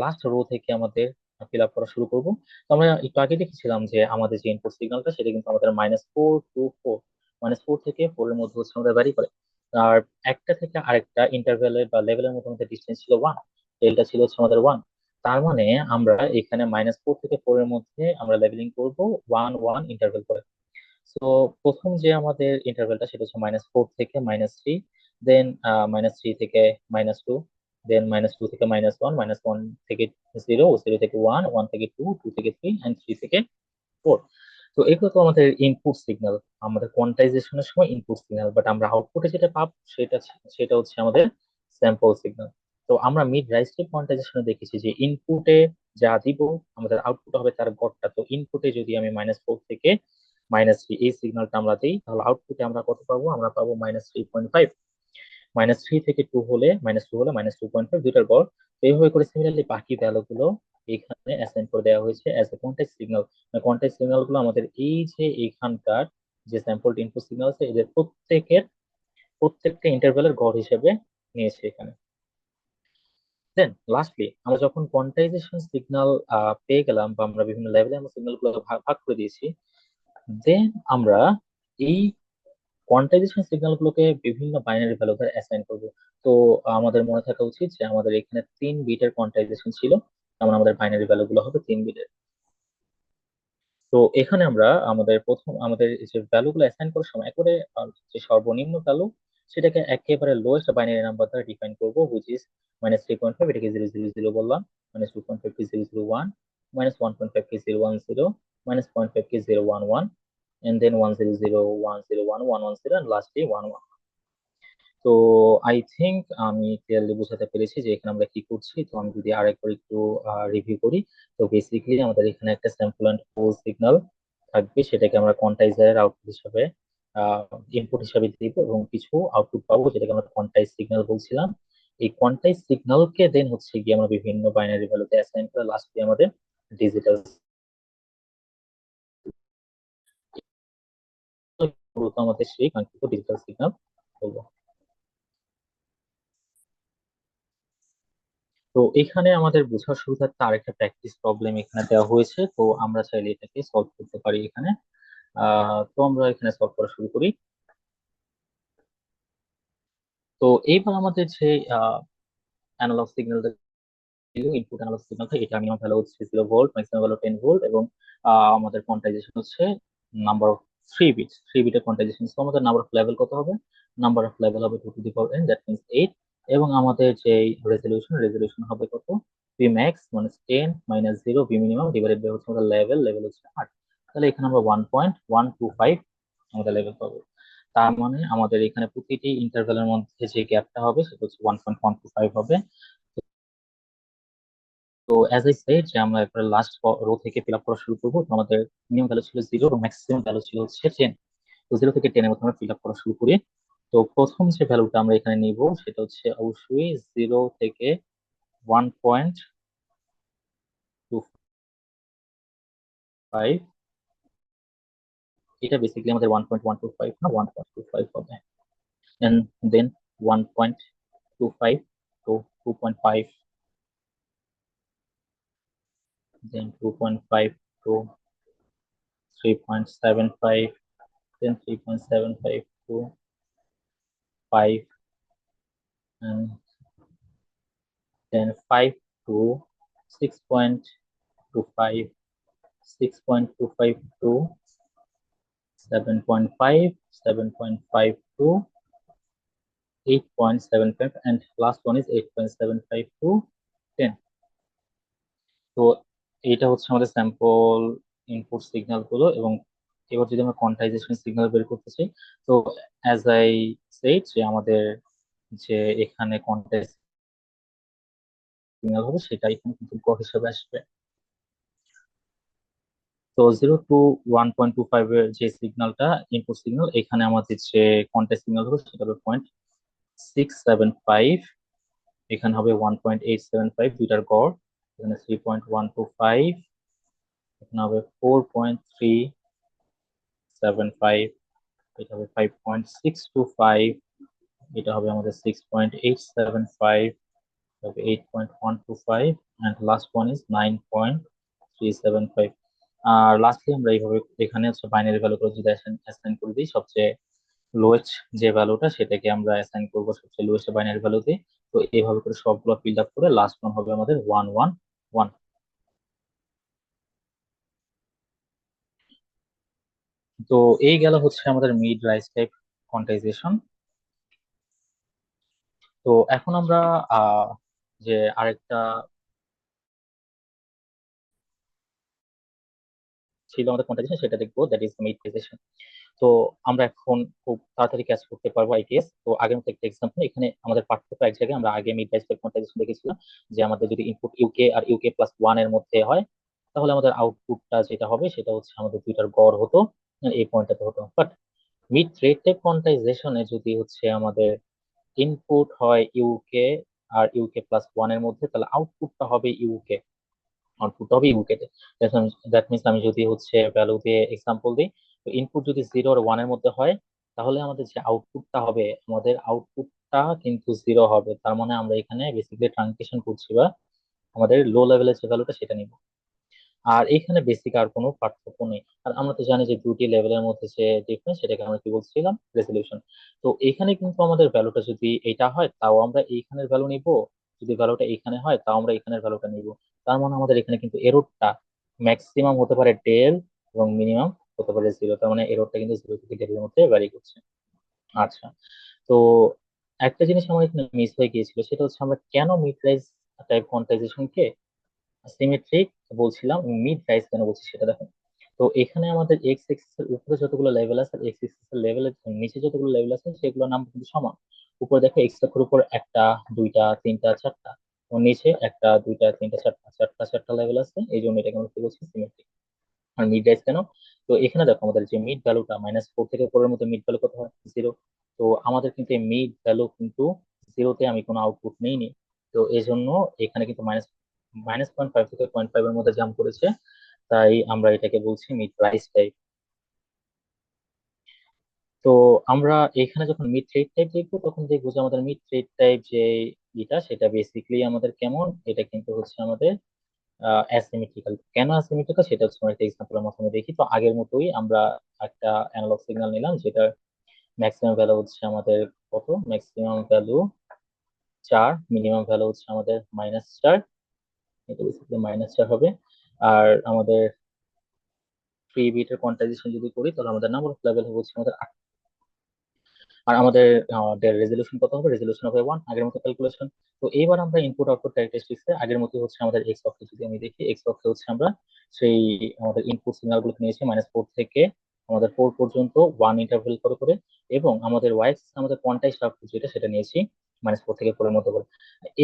লাস্ট রো থেকে আমাদের ফিল আপ করা শুরু করব। তো আমরা একটু আগে দেখেছিলাম যে আমাদের যে ইনপুট সিগন্যালটা সেটা কিন্তু আমাদের -4 to 4, -4 থেকে 4 এর মধ্যে হচ্ছে আমাদের ভ্যারি করে। আর একটা থেকে আরেকটা ইন্টারভ্যালের বা লেভেলের মধ্যে আমাদের ডিস্টেন্স ছিল 1, ডেল্টা ছিল হচ্ছে আমাদের 1। তার মানে আমরা এখানে -4 থেকে 4 এর মধ্যে আমরা লেভেলিং করব 1 1 ইন্টারভ্যাল করে। তো প্রথম যে আমাদের ইন্টারভ্যালটা সেটা হচ্ছে -4 থেকে -3, দেন -3 থেকে -2, দেন -2 থেকে -1, -1 থেকে 0, 0 থেকে 1, 1 থেকে 2, 2 থেকে 3 এন্ড 3 থেকে 4। তো এগুলো তো আমাদের ইনপুট সিগন্যাল, আমাদের কোয়ান্টাইজেশনের সময় ইনপুট সিগন্যাল, বাট আমরা আউটপুটে যেটা পাবো সেটা সেটা হচ্ছে আমাদের স্যাম্পল সিগন্যাল। তো আমরা মিড রাইজ কোয়ান্টাইজেশনে দেখেছি যে ইনপুটে যা দিব আমাদের আউটপুট হবে তার গড়টা। তো ইনপুটে যদি আমি -4 থেকে -3 এই সিগন্যালটা আমরা দিই, তাহলে আউটপুটে আমরা কত পাবো? আমরা পাবো -3.5। -3 থেকে 2 হলে -2.5 দুইটার গড়। তো এইভাবে করে সিমিলারলি বাকি ভ্যালু গুলো এখানে অ্যাসাইন করে দেওয়া হয়েছে as a context signal. Context signal গুলো আমাদের এই যে এখানকার যে স্যাম্পল ইনপুট সিগন্যাল আছে এদের প্রত্যেকটা ইন্টারভ্যালের গড় হিসেবে নিয়েছে এখানে। দেন লাস্টলি আমরা যখন কোয়ান্টাইজেশন সিগন্যাল পেয়ে গেলাম, বা আমরা বিভিন্ন লেভেলে আমরা সিগন্যাল গুলো ভাগ ভাগ করে দিয়েছি, দেন আমরা এই কোয়ান্টাইজেশন সিগন্যাল গুলোকে বিভিন্ন বাইনারি ভ্যালু ধরে অ্যাসাইন করব। তো আমাদের মনে থাকা উচিত যে আমাদের এখানে 3 বিটের কোয়ান্টাইজেশন ছিল, যেমন আমাদের বাইনারি ভ্যালু গুলো হবে 3 বিটের। তো এখানে আমরা আমাদের এই যে ভ্যালু গুলো অ্যাসাইন করার সময় একবারে যে সর্বনিম্ন ভ্যালু সেটাকে একেবারে লোয়েস্ট বাইনারি নাম্বার দ্বারা ডিফাইন করবো, হুইচ ইজ -3.5, এটাকে 000 বললাম, -2.5 কে 001, -1.5 কে 010, -0.5 কে 011, and then 100 101 110 and lastly 11। তো আই থিংক আমি ক্লিয়ারলি বোঝাতে পেরেছি যে এখানে আমরা কি করছি। তো আমি যদি আরেকবার একটু রিভিউ করি, তো বেসিক্যালি আমাদের এখানে একটা স্যাম্পল অ্যান্ড হোল্ড সিগন্যাল থাকবে, সেটাকে আমরা কোয়ান্টাইজারের আউটপুট হিসাবে ইনপুট হিসাবে দিব, এবং কিছু আউটপুট পাবো যেটাকে আমরা কোয়ান্টাইজ সিগন্যাল বলছিলাম। এই কোয়ান্টাইজ সিগন্যালকে দেন হচ্ছে গিয়ে আমরা বিভিন্ন বাইনারি ভ্যালুতে অ্যাসাইন করে লাস্টলি আমাদের ডিজিটাল আমাদের সেই কাঙ্ক্ষিত ডিজিটাল সিগন্যাল বলবো। তো এখানে আমাদের বোঝার সুবিধার্থে আরেকটা প্র্যাকটিস প্রবলেম এখানে দেওয়া হয়েছে, তো আমরা চাইলে এটাকে সলভ করতে পারি এখানে। তো আমরা এখানে সলভ করা শুরু করি। তো এইবার আমাদের যে analog signal input analog signal, এটা মিনিমাম ভ্যালু হচ্ছে 0 ভোল্ট, ম্যাক্সিমাম ভ্যালু 10 ভোল্ট, এবং আমাদের কোয়ান্টাইজেশন হচ্ছে নাম্বার অফ 3 বিটস, 3 বিটের কোয়ান্টাইজেশন। তো আমাদের নাম্বার অফ লেভেল কত হবে? নাম্বার অফ লেভেল হবে 2 to the power n, that means 8। এবং আমাদের যে রেজলিউশন হবে কত? ভি ম্যাক্স মানে 10 - 0 ভি মিনিমাম ডিভাইডেড বাই হচ্ছে আমাদের লেভেল হচ্ছে 8। তাহলে এখানে আমরা 1.125 আমাদের লেভেল পাবো। তার মানে আমাদের এখানে প্রতিটি ইন্টারভ্যালের মধ্যে যে গ্যাপটা হবে সেটা হচ্ছে 1.125 হবে। তো অ্যাজ আই সেড যে আমরা একবার লাস্ট রো থেকে ফিল আপ করা শুরু করবো। তো আমাদের মিনিমাম ভ্যালু ছিল 0 এবং ম্যাক্সিমাম ভ্যালু ছিল হচ্ছে 10। তো 0 থেকে 10 এর মধ্যে আমরা ফিল আপ করা শুরু করি। তো প্রথম যে ভ্যালুটা আমরা এখানে নিব সেটা হচ্ছে অবশ্যই 0 থেকে 1.25। এটা বেসিক্যালি আমাদের 1.125 না 1.25 হবে। And then 1.25 to 2.5, then 2.5 to 3.75, then 3.75 to 5, and then 5 to 6.25, 6.25 to 7.5, 7.5 to 8.75, and last one is 8.75 to 10। তো এইটা হচ্ছে আমাদের স্যাম্পল ইনপুট সিগন্যাল গুলো। এবং এবার যদি আমরা কোয়ান্টাইজেশন সিগন্যাল বের করতে চাই, তো অ্যাজ আই সেড যে আমাদের যে এখানে কোয়ান্টাইজ সিগন্যাল হবে সেটা এখানে কিন্তু গড় হিসেবে আসবে। তো 0 to 1.25 এর যে সিগন্যালটা ইনপুট সিগন্যাল, এখানে আমাদের যে কন্টেক্সট সিগন্যাল হবে সেটা হবে 0.675, এখানে হবে 1.875 দুইটার গড়, এখানে 3.125, এখানে হবে 4.375, এটা হবে 5.625, এটা হবে আমাদের 6.875, হবে 8.125, and last one is 9.375। আর লাস্টলি আমরা এইভাবে এখানে হচ্ছে বাইনারি ভ্যালু করে যদি অ্যাসাইন করে দিই, সবচেয়ে লোয়েস্ট যে ভ্যালুটা সেটাকে আমরা অ্যাসাইন করবো সবচেয়ে লোয়েস্ট বাইনারি ভ্যালুতে। তো এইভাবে করে সবগুলো ফিল আপ করে লাস্ট ওয়ান হবে আমাদের 111। তো এই গেল হচ্ছে আমাদের মিড রাইজ টাইপ কোয়ান্টাইজেশন। তো এখন আমরা আহ যে আরেকটা ছিল আমাদের কোয়ান্টাইজেশন সেটা দেখবো, দ্যাট ইজ মিডরাইজেশন। তো আমরা এখন খুব তাড়াতাড়ি ক্যাচ করতে পারবো আই গেস। তো আগের মতো একটা এক্সাম্পল, এখানে আমাদের পার্থক্য এক জায়গায়। আমরা আগে মিড রাইজ টাইপ কোয়ান্টাইজেশন দেখেছিলাম যে আমাদের যদি ইনপুট ইউকে আর ইউকে প্লাস ওয়ান এর মধ্যে হয়, তাহলে আমাদের আউটপুটটা যেটা হবে সেটা হচ্ছে আমাদের দুইটার গড় হতো, এই পয়েন্টটাতে হতো। বাট মিড রেট টাইপ কোয়ান্টাইজেশনে যদি হচ্ছে আমাদের ইনপুট হয় ইউকে আর ইউকে প্লাস ওয়ান এর মধ্যে, তাহলে আউটপুটটা হবে ইউকে, আউটপুট হবে ইউকে তে। দ্যাট মিনস আমি যদি হচ্ছে ভ্যালু দিয়ে এক্সাম্পল দিই, তো ইনপুট যদি জিরো আর ওয়ান এর মধ্যে হয়, তাহলে আমাদের যে আউটপুটটা হবে, আমাদের আউটপুটটা কিন্তু জিরো হবে। তার মানে আমরা এখানে বেসিক্যালি ট্রানজিশন করছি, বা আমাদের লো লেভেলের যে ভ্যালুটা সেটা নিব। আর এখানে বেসিক আর কোনো পার্থক্য নেই। আর আমরা তো জানি যে দুটি লেভেলের মধ্যে যে ডিফারেন্স, সেটাকে আমরা কি বলছিলাম, রেজলিউশন। তো এখানে কিন্তু আমাদের ভ্যালুটা যদি এটা হয় তাও আমরা এইখানের ভ্যালু নিব, যদি ভ্যালুটা এখানে হয় তাও আমরা এখানের ভ্যালুটা নিব। তার মানে আমাদের এখানে কিন্তু এররটা ম্যাক্সিমাম হতে পারে ডেল এবং মিনিমাম হতে পারে জিরো। তার মানে এররটা কিন্তু জিরো থেকে ডেলের মধ্যে ভ্যারি করছে। আচ্ছা, তো একটা জিনিস আমার এখানে মিস হয়ে গিয়েছিল, সেটা হচ্ছে আমরা কেন মিডরাইজ টাইপ কোয়ান্টাইজেশনকে সিমেট্রিক বলছিলাম, মিড রাইজ কেন বলছি সেটা দেখো। তো এখানে আমাদের এক্স এক্সিস এর উপরে যতগুলো লেভেল আছে আর এক্স এক্সিস এর লেভেলের নিচে যতগুলো লেভেল আছে সেগুলোর নাম কিন্তু সমান। উপরে দেখো এক্স অক্ষের উপর একটা, দুইটা, তিনটা, চারটা, ও নিচে একটা, দুইটা, তিনটা, চারটা, চারটা চারটা লেভেল আছে, এই জন্য এটাকে আমরা কি বলছি, সিমেট্রিক। আর মিড রাইজ কেন, তো এখানে দেখো আমাদের যে মিড ভ্যালুটা -4 থেকে 4 এর মধ্যে মিড ভ্যালু কত হয়, জিরো। তো আমাদের কিন্তু এই মিড ভ্যালু কিন্তু জিরোতে আমি কোনো আউটপুট নেইনি। তো এই জন্য এখানে কিন্তু মাইনাস মাইনাস 0.5 থেকে 0.5 এর মধ্যে জাম্প করেছে। তাই আমরা এটাকে বলছি মিড রাইজ টাইপ। তো আমরা এখানে যখন মিড থ্রেড টাইপ দেখবো, তখন দেখবো যে আমাদের মিড থ্রেড টাইপ যে এটা, সেটা বেসিক্যালি আমাদের কেমন, এটা কিন্তু হচ্ছে আমাদের অ্যাসিমেট্রিক্যাল। কেন অ্যাসিমেট্রিক্যাল সেটা হচ্ছে আমরা একটা এক্সাম্পলের মাধ্যমে দেখি। তো আগের মতোই আমরা একটা অ্যানালগ সিগন্যাল নিলাম, যেটা ম্যাক্সিমাম ভ্যালু হচ্ছে আমাদের কত, ম্যাক্সিমাম ভ্যালু 4, মিনিমাম ভ্যালু হচ্ছে আমাদের -4, এটা বেসিক্যালি -4 হবে। আর আমাদের 3 বিটের কোয়ান্টাইজেশন যদি করি, তাহলে আমাদের নাম্বার অফ লেভেল হচ্ছে আমাদের 8। আর আমাদের রেজলিউশন কত হবে, রেজলিউশন হবে 1, আগের মতো ক্যালকুলেশন। তো এইবার আমরা ইনপুট আউটপুট ক্যারেক্টারিস্টিক্স এ আগের মতো হচ্ছে আমাদের এক্স অক্ষে যদি আমি দেখি, এক্স অক্ষে হচ্ছে আমরা সেই আমাদের ইনপুট সিগন্যাল গুলো নিয়েছি -4 থেকে আমাদের 4 পর্যন্ত ওয়ান ইন্টারভেল করে করে, এবং আমাদের ওয়াই অ্যাক্সিস আমাদের কোয়ান্টাইজড আউটপুট যেটা সেটা নিয়েছি -4 থেকে 4 এর মতো করে।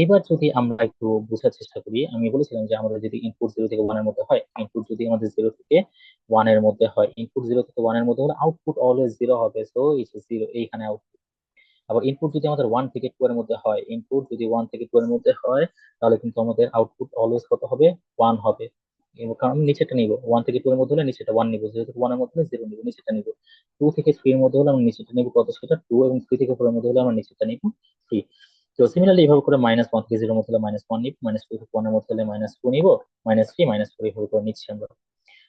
এবার যদি আমরা একটু বোঝার চেষ্টা করি, আমি বলেছিলাম যে আমাদের যদি ইনপুট 0 থেকে 1 এর মধ্যে হয়, ইনপুট যদি আমাদের 0 থেকে 1 এর মধ্যে হয়, ইনপুট 0 থেকে 1 এর মধ্যে হলে আউটপুট অলওয়েজ 0 হবে, সো ইটস 0 এইখানে। আবার ইনপুট যদি আমাদের 1 থেকে 2 এর মধ্যে হয়, ইনপুট যদি 1 থেকে 2 এর মধ্যে হয়, তাহলে কিন্তু আমাদের আউটপুট অলওয়েজ কত হবে, 1 হবে। কারণ আমি নিচেটা নিব, 1 থেকে 2 এর মধ্যে হলে নিচেটা 1 নিব, যেহেতু 1 এর মধ্যে হলে 0 নিব, নিচেটা নিব। 2 থেকে 3 এর মধ্যে হলে আমরা নিচেটা নিব কত, সেটা 2, এবং 3 থেকে 4 এর মধ্যে হলে আমরা নিচেটা নিব 3। তো সিমিলারলি এইভাবে করে -1 থেকে 0 এর মধ্যে হলে -1 নিব, -2 থেকে 1 এর মধ্যে হলে -2 নিব, -3, -4 এইভাবে করে নিচ্ছি আমরা।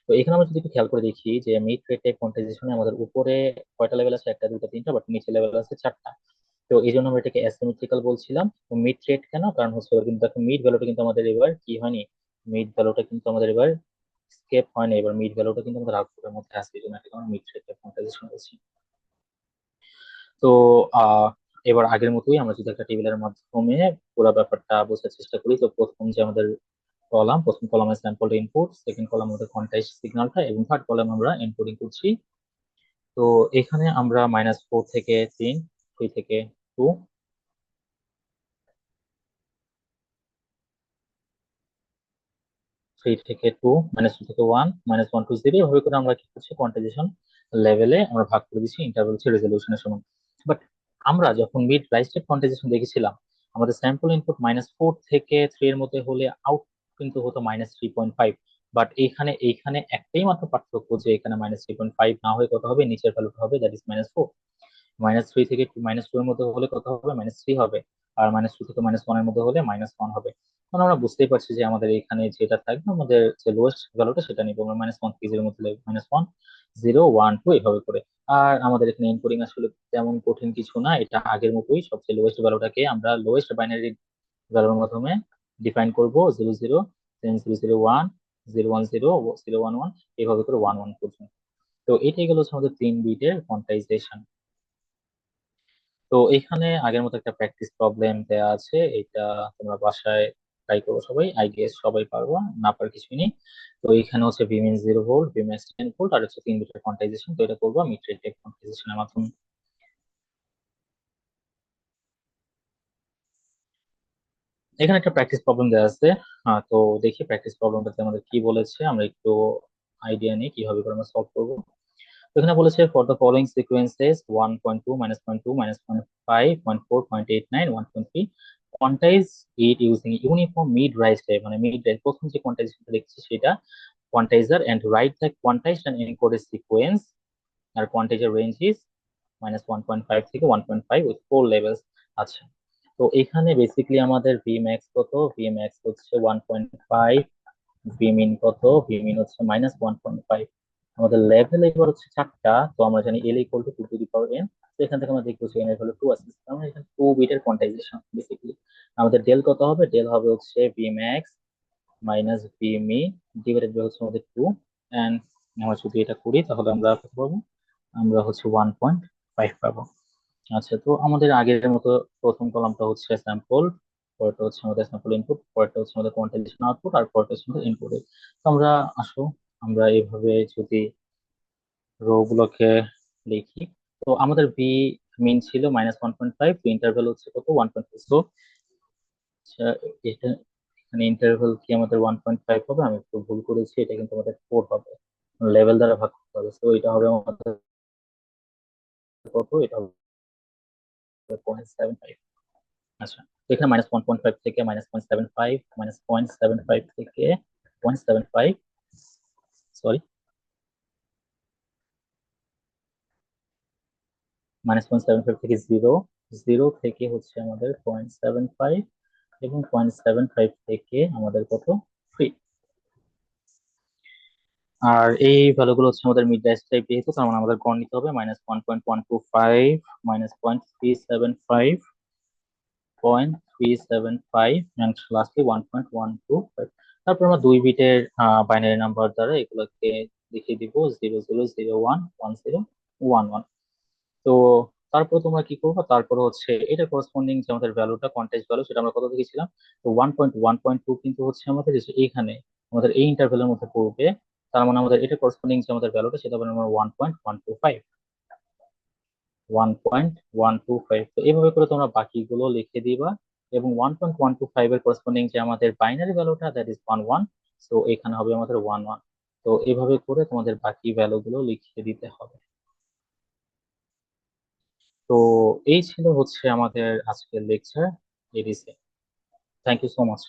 তো এখানে আমরা যদি একটু খেয়াল করে দেখি যে মিড রেট টাইপ কোয়ান্টাইজেশনে আমাদের উপরে কয়টা লেভেল আছে, একটা, দুইটা, তিনটা, বাট নিচে লেভেল আছে 4টা। তো এই জন্য আমরা এটাকে অ্যাসিমেট্রিক্যাল বলছিলাম। তো মিড রেট কেন, কারণ হচ্ছে এবার কিন্তু দেখো মিড ভ্যালুটা কিন্তু আমাদের এবার কি হয়নি, মিড ভ্যালুটা কিন্তু আমাদের এবার স্কেপ হয়নি, এবার মিড ভ্যালুটা কিন্তু আমাদের আউটপুটের মধ্যে আসবে, এই জন্য এটাকে আমরা মিড রেট কোয়ান্টাইজেশন বলছি। তো আহ এবার আগের মতোই আমরা যদি একটা টেবিলের মাধ্যমে পুরো ব্যাপারটা বোঝার চেষ্টা করি, তো প্রথম যে আমাদের কলাম, প্রথম কলামে স্যাম্পল ইনপুট, সেকেন্ড কলাম আমাদের কোয়ান্টাইজ সিগন্যালটা, এবং থার্ড কলাম আমরা এনকোডিং করছি। তো এখানে আমরা -4 থেকে 3, 3 থেকে 2, 3 থেকে 2, -2 থেকে 1, -1 টু 0, এভাবে করে আমরা কি করছি, কোয়ান্টাইজেশন লেভেলে আমরা ভাগ করে দিচ্ছি, ইন্টারভ্যাল হচ্ছে রেজলিউশনের সমান। বাট আমরা যখন মিড রাইজড কোয়ান্টাইজেশন দেখেছিলাম, আমাদের স্যাম্পল ইনপুট -4 থেকে 3 এর মধ্যে হলে আউট কিন্তু হতো -3.5। বাট এইখানে একটাই মাত্র পার্থক্য, যে এখানে -3.5 না হয়ে কত হবে, নিচের ভ্যালুটা হবে, দ্যাট ইজ -4। -3 থেকে -2 এর মধ্যে হলে কত হবে? -3 হবে। আর -2 থেকে -1 এর মধ্যে হলে -1 হবে। এখন আমরা বুঝতেই পারছি যে আমাদের এখানে যেটা থাকবে, আমাদের যে লোয়েস্ট ভ্যালুটা সেটা নিবো আমরা। -1 থেকে 0 এর মধ্যে -1, 0, 1, 2 এভাবে করে। আর আমাদের এখানে এনকোডিং আসলে তেমন কঠিন কিছু না, এটা আগের মতোই। সবচেয়ে লোয়েস্ট ভ্যালুটাকে আমরা লোয়েস্ট বাইনারি ভ্যালুর মাধ্যমে ডিফাইন করব, 00, দেন 001, 010, 011, এইভাবে করে 11 পর্যন্ত। তো এটাই গেল হচ্ছে আমাদের 3 বিটের কোয়ান্টাইজেশন। তো এখানে আগের মতো একটা প্র্যাকটিস প্রবলেম দেয়া আছে, এটা তোমরা বাসায় ট্রাই করো সবাই, আই গেস সবাই পারবো, না পারার কিছুই নেই। তো এখানে হচ্ছে ভিমিন 0 ভোল্ট, ভিম্যাক্স 10 ভোল্ট, আর হচ্ছে 3 বিটের কোয়ান্টাইজেশন। তো এটা করবো মিড রেট কোয়ান্টাইজেশনের মাধ্যমে। এখানে একটা প্র্যাকটিস প্রবলেম দেওয়া আছে। তো দেখি প্র্যাকটিস প্রবলেমটাতে আমাদের কি বলেছে, আমরা একটু আইডিয়া নিই কিভাবে করে আমরা সলভ করবো। তো এখানে বলেছে for the following sequences 1.2, -0.2, -0.5, 0.4, 0.89, 1.3, quantize it using uniform mid rise type, মানে মিড রাইজ প্রথম যে কোয়ান্টাইজেশনটা দেখছি সেটা quantizer, and write the quantized and encoded sequence. আর কোয়ান্টাইজার রেঞ্জ ইজ -1.5 থেকে 1.5 উইথ 4 লেভেলস। আচ্ছা, তো এখানে বেসিক্যালি আমাদের ভি ম্যাক্স কত? ভি ম্যাক্স হচ্ছে 1.5, ভিমিন কত? ভিমিন হচ্ছে -1.5। আমাদের লেভেল এবার হচ্ছে 4টা, তো আমরা জানি L equal to 2 to the power n। তো এখান থেকে আমরা দেখবো যে n এর ভ্যালু 2 আছে, আমরা এখানে 2 বিটের কোয়ান্টাইজেশন বেসিক্যালি। আমাদের ডেল কত হবে? ডেল হবে হচ্ছে V max minus V min divided by হচ্ছে আমাদের 2। এন্ড আমরা যদি এটা করি তাহলে আমরা কত পাবো? আমরা হচ্ছে 1.5 পাবো। আচ্ছা, তো আমাদের আগের মতো প্রথম কলামটা হচ্ছে স্যাম্পল, পরেরটা হচ্ছে আমাদের স্যাম্পল ইনপুট, পরেরটা হচ্ছে আমাদের কোয়ান্টাইজেশন আউটপুট, আর পরেরটা হচ্ছে আমাদের ইনপুট। তো আমরা আসো আমরা এইভাবে যদি রো গুলোকে লিখি। তো আমাদের ভি মিন ছিল -1.5, তো ইন্টারভ্যাল হচ্ছে কত? 1.5। তো এটা এখানে ইন্টারভ্যাল কি আমাদের 1.5 হবে? আমি একটু ভুল করেছি, এটা কিন্তু আমাদের 4 হবে, লেভেল দ্বারা ভাগ করতে হবে। তো এটা হবে আমাদের কত? এটা হবে 0.75। আচ্ছা, তো এখানে -1.5 থেকে -0.75, -0.75 থেকে 0.75, সরি, -0.75 থেকে 0, 0 থেকে হচ্ছে আমাদের 0.75, এবং 0.75 থেকে আমাদের কত? 3। আর এই ভ্যালুগুলো হচ্ছে আমাদের মিড রেঞ্জ টাইপ যেহেতু, তার মানে আমাদের গড় নিতে হবে -1.125, -0.375, 0.375, এন্ড লাস্টলি 1.125। তারপর আমরা 2 বিটের বাইনারি নাম্বার দ্বারা এগুলোকে লিখে দিব, 00011011। তো তারপর তোমরা কি করবো? তারপর হচ্ছে এটা করসপন্ডিং যে আমাদের ভ্যালুটা কন্টেক্সট ভ্যালু, সেটা আমরা কত দেখেছিলাম? তো 1.1.2 কিন্তু হচ্ছে আমাদের এইখানে আমাদের এই ইন্টারভ্যালের মধ্যে পড়বে। তার মানে আমাদের এটা করসপন্ডিং যে আমাদের ভ্যালুটা সেটা হবে আমরা 1.125, 1.125। তো এইভাবে করে তোমরা বাকিগুলো লিখে দিবা। এবং 1.125 এর করসপন্ডিং যে আমাদের বাইনারি ভ্যালুটা, দ্যাট ইজ 11। তো এখানে হবে আমাদের 11। তো এভাবে করে তোমাদের বাকি ভ্যালু গুলো লিখে দিতে হবে। তো এই ছিল হচ্ছে আমাদের আজকের lecture, ADC. Thank you so much.